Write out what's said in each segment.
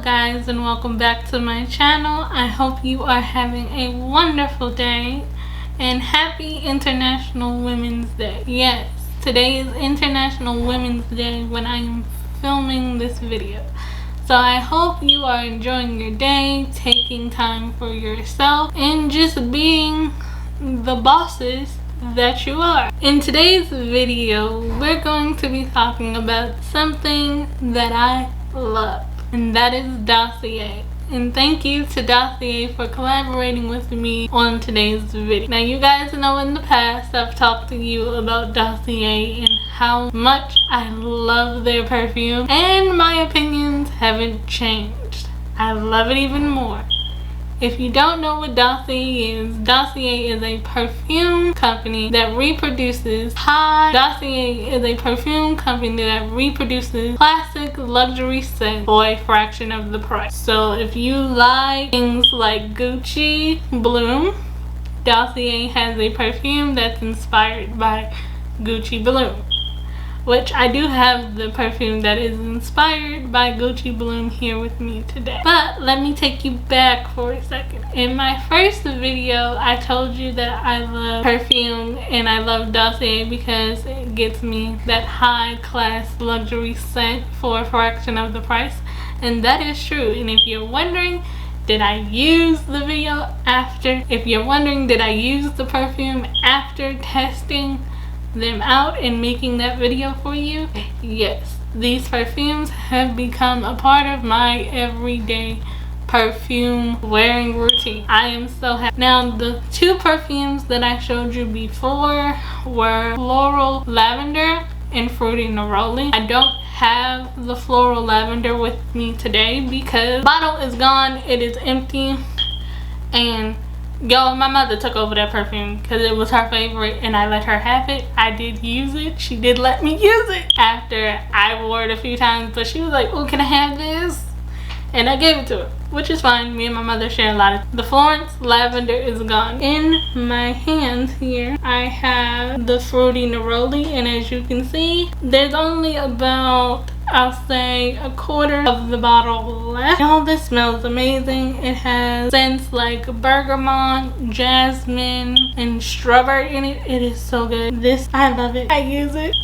guys, and welcome back to my channel. I hope you are having a wonderful day and happy International Women's Day. Yes, today is International Women's Day when I am filming this video. So I hope you are enjoying your day, taking time for yourself, and just being the bosses that you are. In today's video, we're going to be talking about something that I love, and that is Dossier. And thank you to Dossier for collaborating with me on today's video. Now, you guys know in the past I've talked to you about Dossier and how much I love their perfume, and my opinions haven't changed. I love it even more. If you don't know what Dossier is a perfume company that reproduces classic luxury scents for a fraction of the price. So if you like things like Gucci Bloom, Dossier has a perfume that's inspired by Gucci Bloom, which I do have the perfume that is inspired by Gucci Bloom here with me today. But let me take you back for a second. In my first video, I told you that I love perfume and I love Dossier because it gets me that high class luxury scent for a fraction of the price. And that is true. And if you're wondering, did I use the perfume after testing them out and making that video for you? Yes, these perfumes have become a part of my everyday perfume wearing routine. I am so happy. Now, the two perfumes that I showed you before were Floral Lavender and Swordy Neroli. I don't have the Floral Lavender with me today because the bottle is gone, it is empty, and yo, my mother took over that perfume because it was her favorite and I let her have it. I did use it. She did let me use it after I wore it a few times, but she was like, oh, can I have this? And I gave it to her, which is fine. Me and my mother share a lot of. The Florence Lavender is gone. In my hands here, I have the Swordy Neroli, and as you can see, there's only about, I'll say, a quarter of the bottle left. All this smells amazing. It has scents like bergamot, jasmine, and strawberry in it. It is so good. I love it. I use it.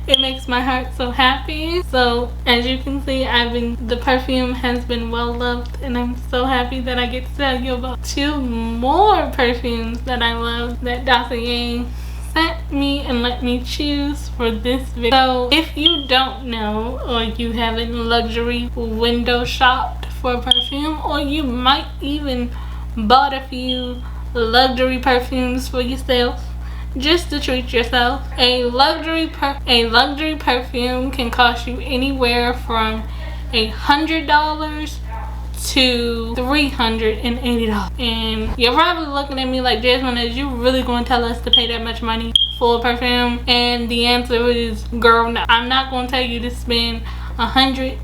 It makes my heart so happy. So as you can see, the perfume has been well loved, and I'm so happy that I get to tell you about two more perfumes that I love that Dossier sent me and let me choose for this video. So if you don't know, or you haven't luxury window shopped for perfume, or you might even bought a few luxury perfumes for yourself just to treat yourself, a luxury perfume can cost you anywhere from $100 to $380. And you're probably looking at me like, Jasmine, is you really going to tell us to pay that much money for a perfume? And the answer is, girl, no. I'm not going to tell you to spend $100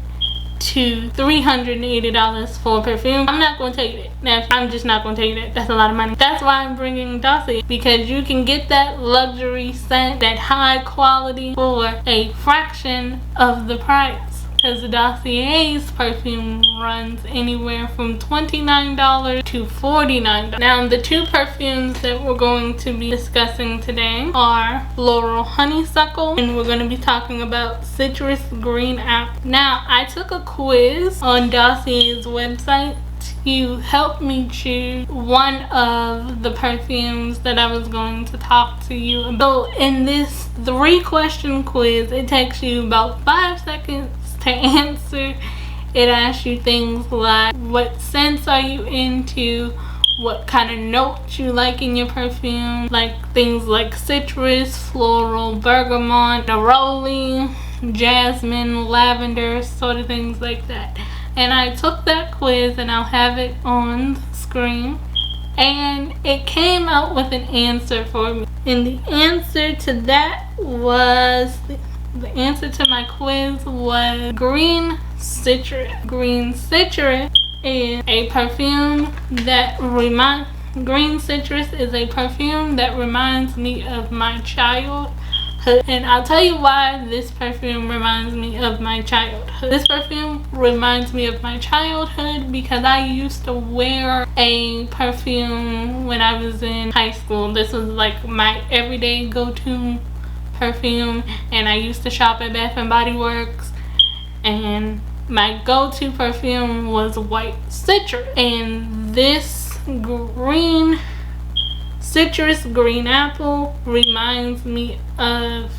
to $380 for a perfume. I'm not going to tell you that. Now, I'm just not going to tell you that. That's a lot of money. That's why I'm bringing Dossier, because you can get that luxury scent, that high quality, for a fraction of the price. Because the Dossier's perfume runs anywhere from $29 to $49. Now, the two perfumes that we're going to be discussing today are Laurel Honeysuckle, and we're going to be talking about Citrus Green Apple. Now, I took a quiz on Dossier's website to help me choose one of the perfumes that I was going to talk to you about. So in this 3-question quiz, it takes you about 5 seconds to answer. It asks you things like, what scents are you into, what kind of notes you like in your perfume, like things like citrus, floral, bergamot, neroli, jasmine, lavender, sort of things like that. And I took that quiz, and I'll have it on the screen, and it came out with an answer for me. And the answer to that was, the answer to my quiz was green citrus. Green citrus is a perfume that reminds me of my childhood And I'll tell you why this perfume reminds me of my childhood. This perfume reminds me of my childhood because I used to wear a perfume when I was in high school. This was like my everyday go-to perfume, and I used to shop at Bath and Body Works, and my go-to perfume was white citrus, and this green citrus green apple reminds me of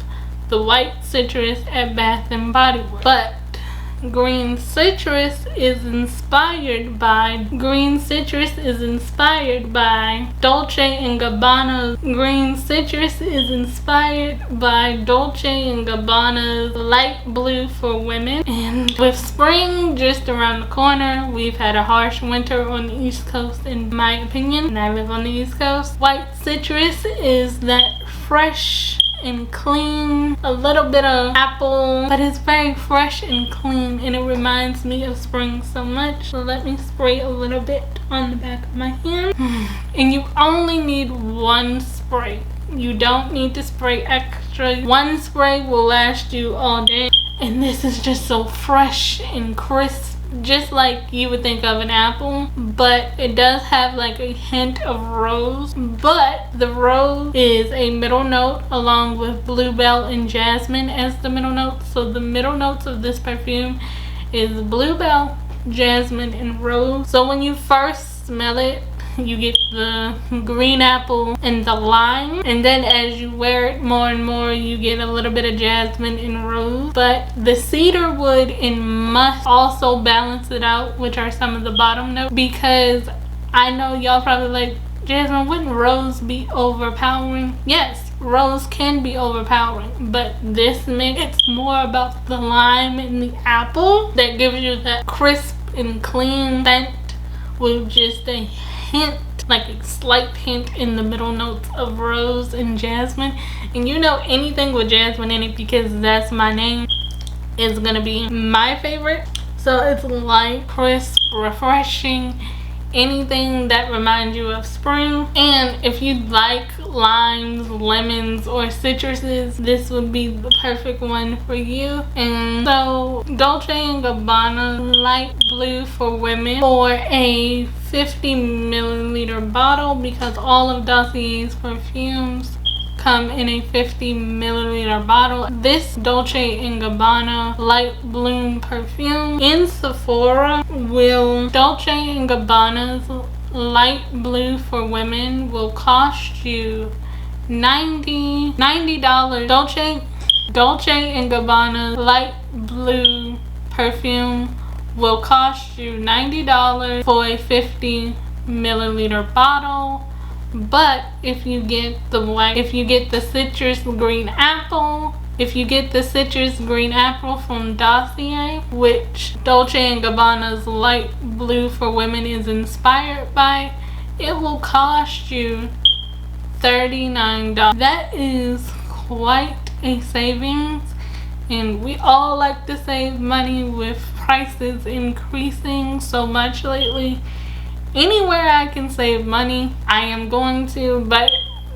the white citrus at Bath and Body Works. But green citrus is inspired by Dolce and Gabbana. Green citrus is inspired by Dolce and Gabbana's light blue for women. And with spring just around the corner, we've had a harsh winter on the East Coast in my opinion, and I live on the East Coast. White citrus is that fresh and clean, a little bit of apple, but it's very fresh and clean, and it reminds me of spring so much. So let me spray a little bit on the back of my hand. And you only need one spray. You don't need to spray extra. One spray will last you all day, and this is just so fresh and crisp, just like you would think of an apple, but it does have like a hint of rose, but the rose is a middle note along with bluebell and jasmine as the middle notes. So the middle notes of this perfume is bluebell, jasmine, and rose. So when you first smell it, you get the green apple and the lime, and then as you wear it more and more, you get a little bit of jasmine and rose. But the cedar wood and musk also balance it out, which are some of the bottom notes, because I know y'all probably like, Jasmine, wouldn't rose be overpowering? Yes, rose can be overpowering, but this mix, it's more about the lime and the apple that gives you that crisp and clean scent with just a hint, like a slight hint in the middle notes of rose and jasmine. And you know, anything with jasmine in it, because that's my name, is gonna be my favorite. So it's light, crisp, refreshing, anything that reminds you of spring. And if you like limes, lemons, or citruses, this would be the perfect one for you. And so Dolce and Gabbana light blue for women for a 50 milliliter bottle, because all of Dossier's perfumes come in a 50 milliliter bottle. This Dolce and Gabbana light bloom perfume in Sephora Dolce and Gabbana's light blue for women will cost you $90. Dolce and Gabbana's light blue perfume will cost you $90 for a 50 milliliter bottle. But if you get the citrus green apple, from Dossier, which Dolce and Gabbana's light blue for women is inspired by, it will cost you $39. That is quite a savings, and we all like to save money with prices increasing so much lately. Anywhere I can save money, I am going to. But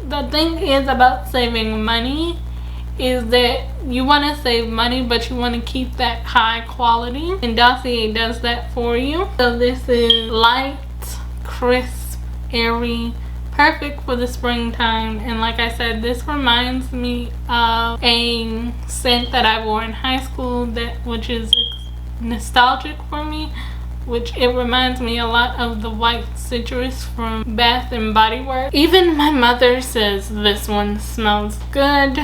the thing is about saving money is that you want to save money, but you want to keep that high quality, and Dossier does that for you. So this is light, crisp, airy, perfect for the springtime. And like I said, this reminds me of a scent that I wore in high school, which is nostalgic for me, which it reminds me a lot of the white citrus from Bath and Body Works. Even my mother says this one smells good.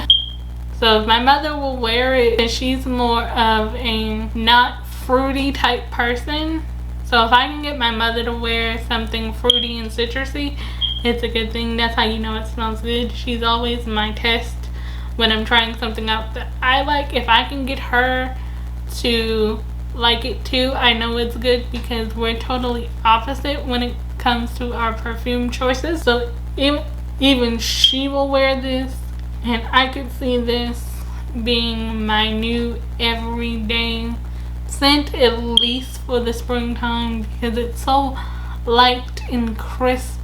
So if my mother will wear it, and she's more of a not fruity type person, so if I can get my mother to wear something fruity and citrusy, it's a good thing. That's how you know it smells good. She's always my test when I'm trying something out that I like. If I can get her to like it too, I know it's good, because we're totally opposite when it comes to our perfume choices. So even she will wear this, and I could see this being my new everyday scent, at least for the springtime, because it's so light and crisp,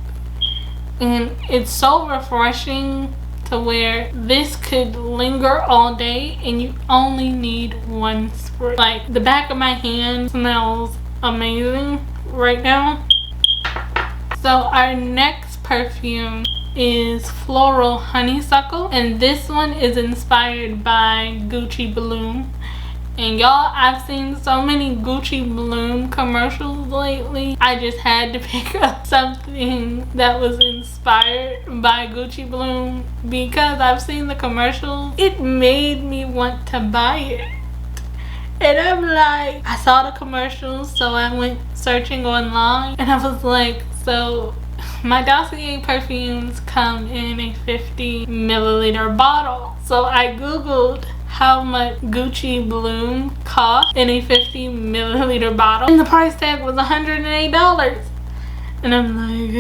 and it's so refreshing to where this could linger all day and you only need one spray. Like, the back of my hand smells amazing right now. So our next perfume is Laurel Honeysuckle, and this one is inspired by Gucci Bloom. And y'all, I've seen so many Gucci Bloom commercials lately. I just had to pick up something that was inspired by Gucci Bloom because I've seen the commercials. It made me want to buy it. And I'm like, I saw the commercials, so I went searching online, and I was like, so my Dossier perfumes come in a 50 milliliter bottle. So I googled how much Gucci Bloom cost in a 50 milliliter bottle, and the price tag was $108. And I'm like,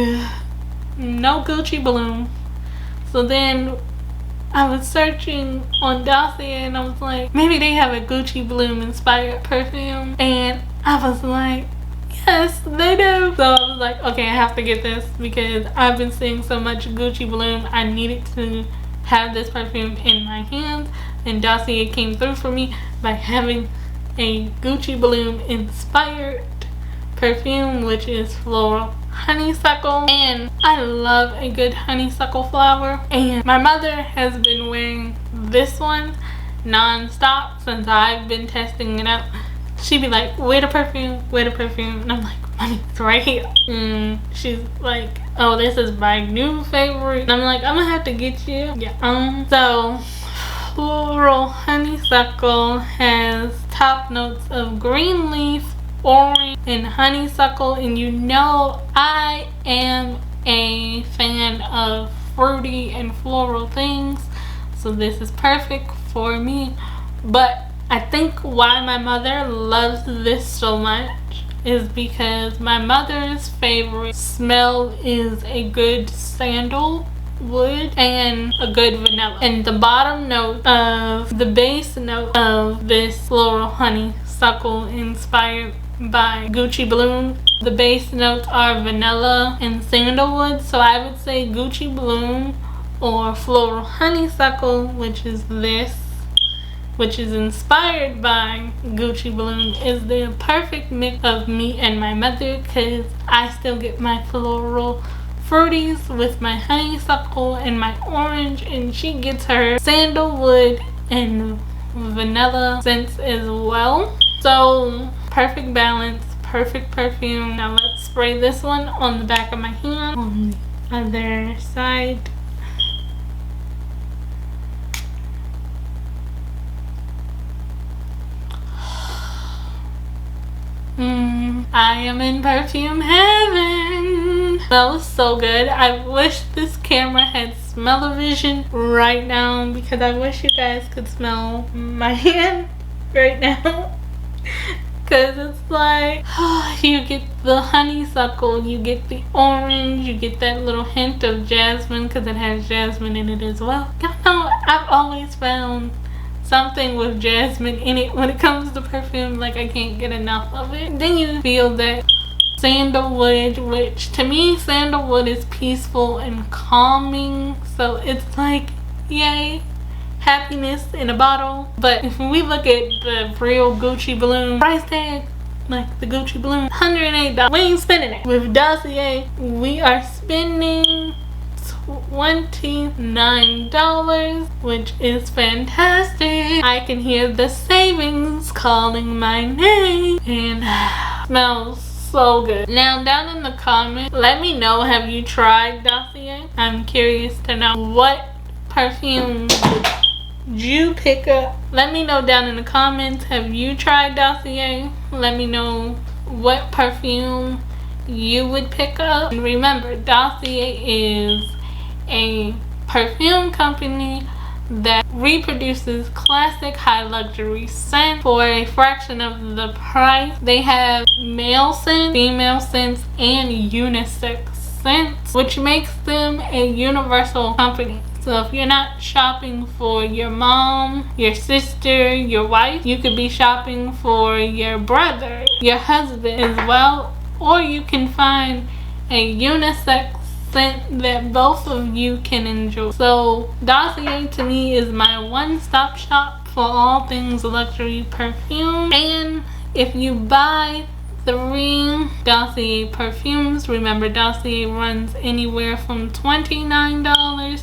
no Gucci Bloom. So then I was searching on Dossier, and I was like, maybe they have a Gucci Bloom inspired perfume, and I was like, yes, they do. So I was like, okay, I have to get this because I've been seeing so much Gucci Bloom. I needed to have this perfume in my hands, and Dossier came through for me by having a Gucci Bloom inspired perfume, which is Laurel Honeysuckle. And I love a good honeysuckle flower, and my mother has been wearing this one non-stop since I've been testing it out. She'd be like, where the perfume, where the perfume? And I'm like, Mommy, it's right here. And she's like, oh, this is my new favorite. And I'm like, I'm gonna have to get you your own. So Laurel Honeysuckle has top notes of green leaf, orange, and honeysuckle. And you know I am a fan of fruity and floral things, so this is perfect for me. But I think why my mother loves this so much is because my mother's favorite smell is a good sandalwood and a good vanilla. And the bottom note of the base note of this Laurel Honeysuckle inspired by Gucci Bloom, the base notes are vanilla and sandalwood. So I would say Gucci Bloom or Laurel Honeysuckle, which is this, which is inspired by Gucci Bloom, is the perfect mix of me and my mother, because I still get my floral fruities with my honeysuckle and my orange, and she gets her sandalwood and vanilla scents as well. So perfect balance, perfect perfume. Now let's spray this one on the back of my hand on the other side. I am in perfume heaven. Smells so good. I wish this camera had smell-o-vision right now, because I wish you guys could smell my hand right now. Because it's like, you get the honeysuckle, you get the orange, you get that little hint of jasmine, because it has jasmine in it as well. Y'all know I've always found something with jasmine in it when it comes to perfume. Like, I can't get enough of it. Then you feel that sandalwood, which to me sandalwood is peaceful and calming, so it's like, yay, happiness in a bottle. But if we look at the real Gucci Bloom price tag, like the Gucci Bloom, $108, we ain't spending it. With Dossier, we are spending $29, which is fantastic. I can hear the savings calling my name, and smells so good. Now down in the comments, let me know, have you tried Dossier? I'm curious to know what perfume did you pick up. Let me know down in the comments, have you tried Dossier? Let me know what perfume you would pick up. And remember, Dossier is a perfume company that reproduces classic high luxury scents for a fraction of the price. They have male scents, female scents, and unisex scents, which makes them a universal company. So if you're not shopping for your mom, your sister, your wife, you could be shopping for your brother, your husband as well. Or you can find a unisex scent that both of you can enjoy. So Dossier to me is my one-stop shop for all things luxury perfume. And if you buy 3 Dossier perfumes, remember Dossier runs anywhere from $29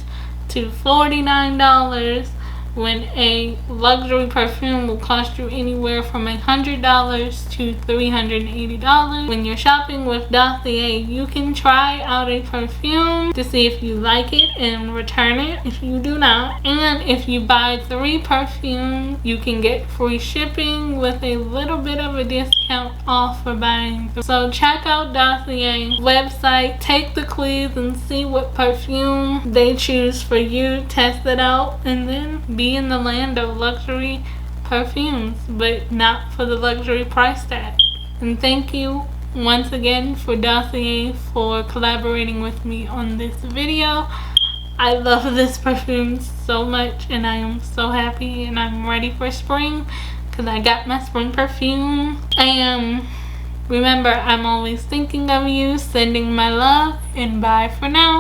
to $49, when a luxury perfume will cost you anywhere from $100 to $380. When you're shopping with Dossier, you can try out a perfume to see if you like it and return it if you do not. And if you buy 3 perfumes, you can get free shipping with a little bit of a discount off for buying 3. So check out Dossier's website, take the quiz and see what perfume they choose for you, test it out, and then be in the land of luxury perfumes, but not for the luxury price tag. And thank you once again for Dossier for collaborating with me on this video. I love this perfume so much, and I am so happy, and I'm ready for spring because I got my spring perfume. Remember, I'm always thinking of you, sending my love, and bye for now.